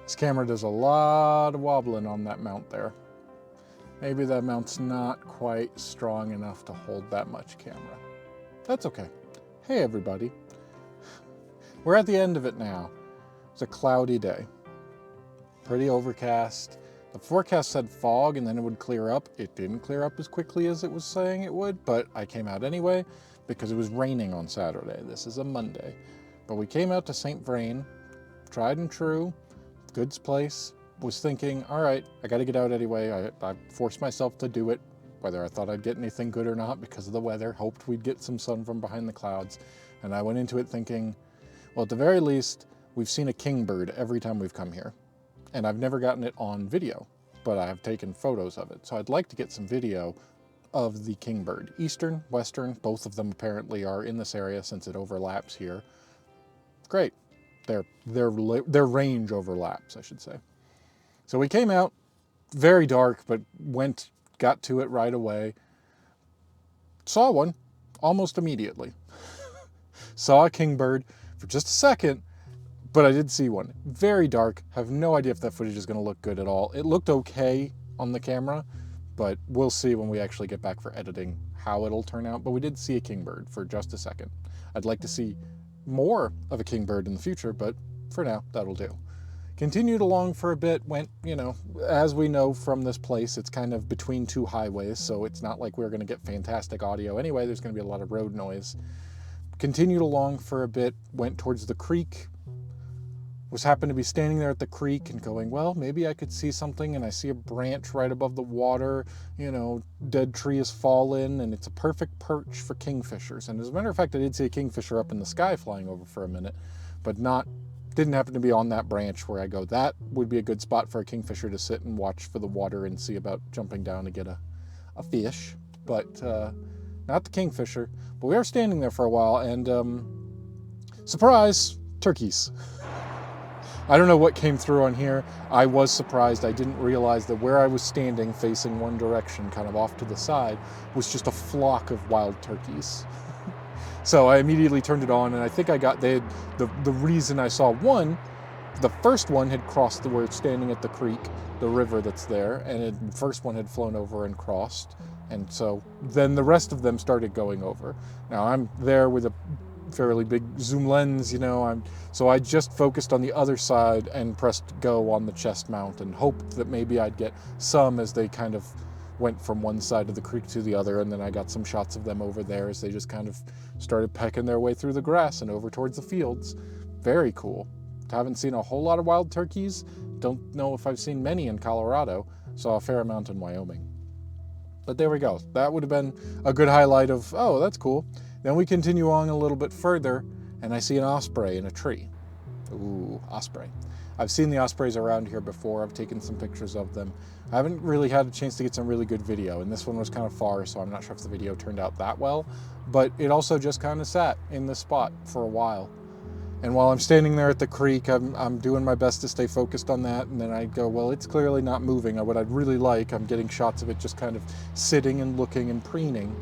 This camera does a lot of wobbling on that mount there. Maybe that mount's not quite strong enough to hold that much camera. That's okay. Hey everybody. We're at the end of it now. It's a cloudy day. Pretty overcast. The forecast said fog and then it would clear up. It didn't clear up as quickly as it was saying it would, but I came out anyway because it was raining on Saturday. This is a Monday. But we came out to St. Vrain, tried and true, good place. Was thinking, all right, I got to get out anyway. I forced myself to do it, whether I thought I'd get anything good or not because of the weather. Hoped we'd get some sun from behind the clouds. And I went into it thinking, well, at the very least, we've seen a kingbird every time we've come here. And I've never gotten it on video, but I have taken photos of it. So I'd like to get some video of the kingbird. Eastern, western, both of them apparently are in this area since it overlaps here. Great. Their range overlaps, I should say. So we came out, very dark, but got to it right away. Saw one almost immediately. Saw a kingbird for just a second, but I did see one. Very dark, have no idea if that footage is going to look good at all. It looked okay on the camera, but we'll see when we actually get back for editing how it'll turn out. But we did see a kingbird for just a second. I'd like to see more of a kingbird in the future, but for now, that'll do. Continued along for a bit, went, as we know from this place, it's kind of between two highways, so it's not like we're going to get fantastic audio anyway. There's going to be a lot of road noise. Continued along for a bit, went towards the creek. Happened to be standing there at the creek and going, well, maybe I could see something, and I see a branch right above the water, dead tree has fallen, and it's a perfect perch for kingfishers. And as a matter of fact, I did see a kingfisher up in the sky flying over for a minute, but didn't happen to be on that branch where I go, that would be a good spot for a kingfisher to sit and watch for the water and see about jumping down to get a fish, but not the kingfisher. But we are standing there for a while, and surprise, turkeys. I don't know what came through on here. I was surprised. I didn't realize that where I was standing, facing one direction, kind of off to the side, was just a flock of wild turkeys. So I immediately turned it on, and I think the reason I saw one, the first one had crossed we're standing at the creek, the river that's there, and the first one had flown over and crossed. And so then the rest of them started going over. Now I'm there with a fairly big zoom lens, so I just focused on the other side and pressed go on the chest mount and hoped that maybe I'd get some as they kind of went from one side of the creek to the other, and then I got some shots of them over there as they just kind of started pecking their way through the grass and over towards the fields. Very cool. Haven't seen a whole lot of wild turkeys. Don't know if I've seen many in Colorado. Saw a fair amount in Wyoming. But there we go. That would have been a good highlight of, oh, that's cool. Then we continue on a little bit further, and I see an osprey in a tree. Ooh, osprey. I've seen the ospreys around here before. I've taken some pictures of them. I haven't really had a chance to get some really good video, and this one was kind of far, so I'm not sure if the video turned out that well, but it also just kind of sat in this spot for a while. And while I'm standing there at the creek, I'm doing my best to stay focused on that, and then I go, well, it's clearly not moving. What I'd really like, I'm getting shots of it just kind of sitting and looking and preening,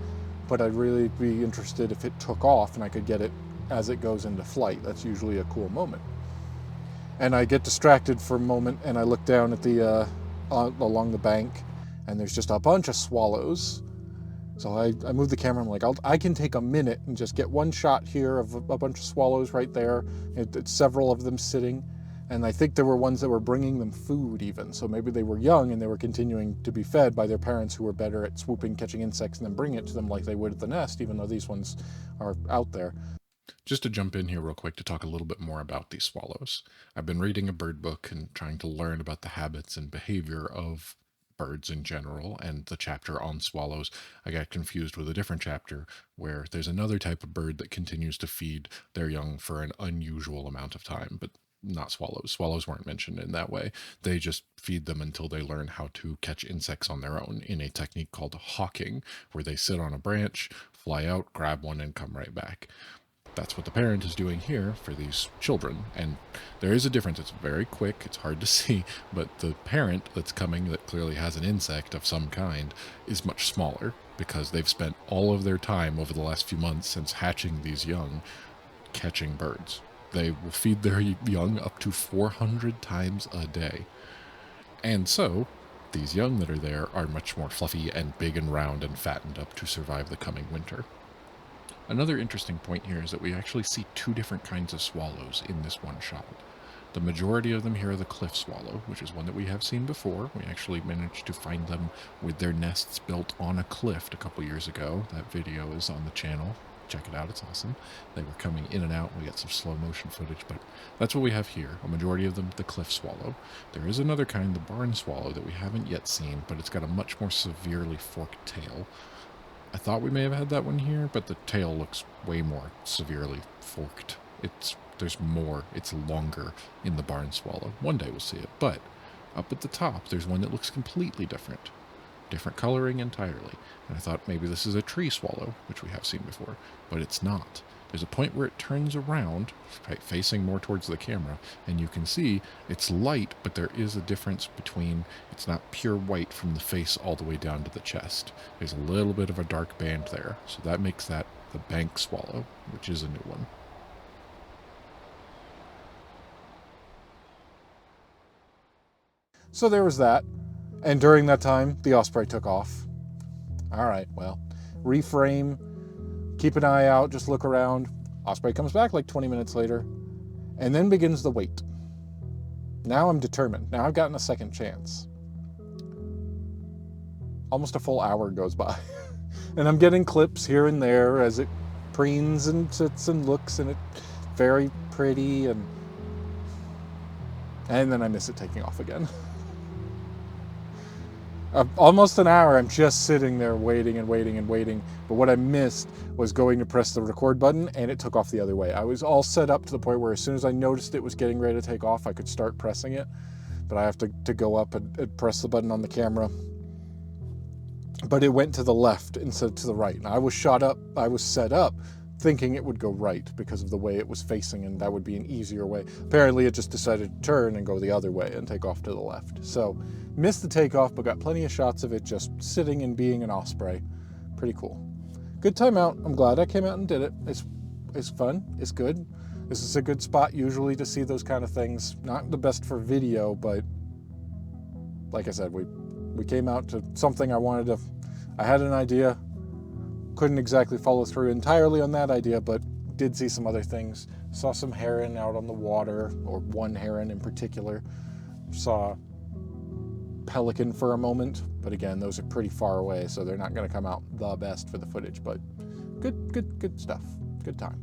but I'd really be interested if it took off and I could get it as it goes into flight. That's usually a cool moment. And I get distracted for a moment, and I look down at the along the bank, and there's just a bunch of swallows. So I move the camera. I'm like, I can take a minute and just get one shot here of a bunch of swallows right there. It's several of them sitting, and I think there were ones that were bringing them food even. So maybe they were young and they were continuing to be fed by their parents who were better at swooping, catching insects, and then bringing it to them like they would at the nest, even though these ones are out there. Just to jump in here real quick to talk a little bit more about these swallows. I've been reading a bird book and trying to learn about the habits and behavior of birds in general, and the chapter on swallows, I got confused with a different chapter where there's another type of bird that continues to feed their young for an unusual amount of time, but not swallows. Swallows weren't mentioned in that way. They just feed them until they learn how to catch insects on their own in a technique called hawking, where they sit on a branch, fly out, grab one, and come right back. That's what the parent is doing here for these children. And there is a difference. It's very quick. It's hard to see. But the parent that's coming that clearly has an insect of some kind is much smaller because they've spent all of their time over the last few months since hatching these young catching birds. They will feed their young up to 400 times a day. And so, these young that are there are much more fluffy and big and round and fattened up to survive the coming winter. Another interesting point here is that we actually see two different kinds of swallows in this one shot. The majority of them here are the cliff swallow, which is one that we have seen before. We actually managed to find them with their nests built on a cliff a couple years ago. That video is on the channel. Check it out, it's awesome. They were coming in and out. We got some slow motion footage, but that's what we have here. A majority of them, the cliff swallow. There is another kind, the barn swallow, that we haven't yet seen, but it's got a much more severely forked tail. I thought we may have had that one here, but the tail looks way more severely forked. There's more, it's longer in the barn swallow. One day we'll see it, but up at the top, there's one that looks completely different. Different coloring entirely. And I thought maybe this is a tree swallow, which we have seen before, but it's not. There's a point where it turns around, facing more towards the camera, and you can see it's light, but there is a difference between, it's not pure white from the face all the way down to the chest. There's a little bit of a dark band there, so that makes that the bank swallow, which is a new one. So there was that. And during that time, the osprey took off. All right, well, reframe, keep an eye out, just look around. Osprey comes back like 20 minutes later, and then begins the wait. Now I'm determined. Now I've gotten a second chance. Almost a full hour goes by. And I'm getting clips here and there as it preens and sits and looks, and it's very pretty, and then I miss it taking off again. Almost an hour, I'm just sitting there waiting and waiting and waiting. But what I missed was going to press the record button, and it took off the other way. I was all set up to the point where as soon as I noticed it was getting ready to take off, I could start pressing it. But I have to go up and press the button on the camera. But it went to the left instead of to the right. And I was set up thinking it would go right because of the way it was facing, and that would be an easier way. Apparently it just decided to turn and go the other way and take off to the left. So missed the takeoff, but got plenty of shots of it just sitting and being an osprey. Pretty cool. Good time out. I'm glad I came out and did it. It's fun. It's good. This is a good spot usually to see those kind of things. Not the best for video, but like I said, we came out to something I had an idea. Couldn't exactly follow through entirely on that idea, but did see some other things. Saw some heron out on the water, or one heron in particular. Saw pelican for a moment, but again, those are pretty far away, so they're not going to come out the best for the footage, but good stuff. Good time.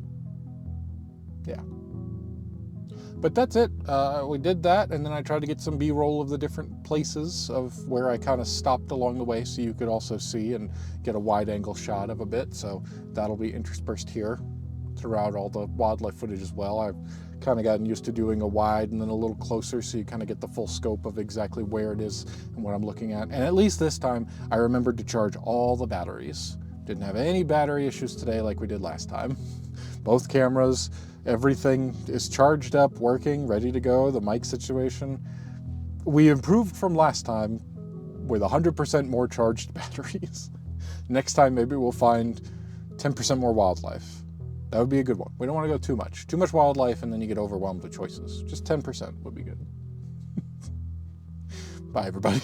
Yeah. But that's it. We did that, and then I tried to get some B-roll of the different places of where I kind of stopped along the way, so you could also see and get a wide-angle shot of a bit. So that'll be interspersed here throughout all the wildlife footage as well. I've kind of gotten used to doing a wide and then a little closer, so you kind of get the full scope of exactly where it is and what I'm looking at. And at least this time, I remembered to charge all the batteries. Didn't have any battery issues today like we did last time. Both cameras, everything is charged up, working, ready to go. The mic situation. We improved from last time with 100% more charged batteries. Next time, maybe we'll find 10% more wildlife. That would be a good one. We don't want to go too much. Too much wildlife, and then you get overwhelmed with choices. Just 10% would be good. Bye, everybody.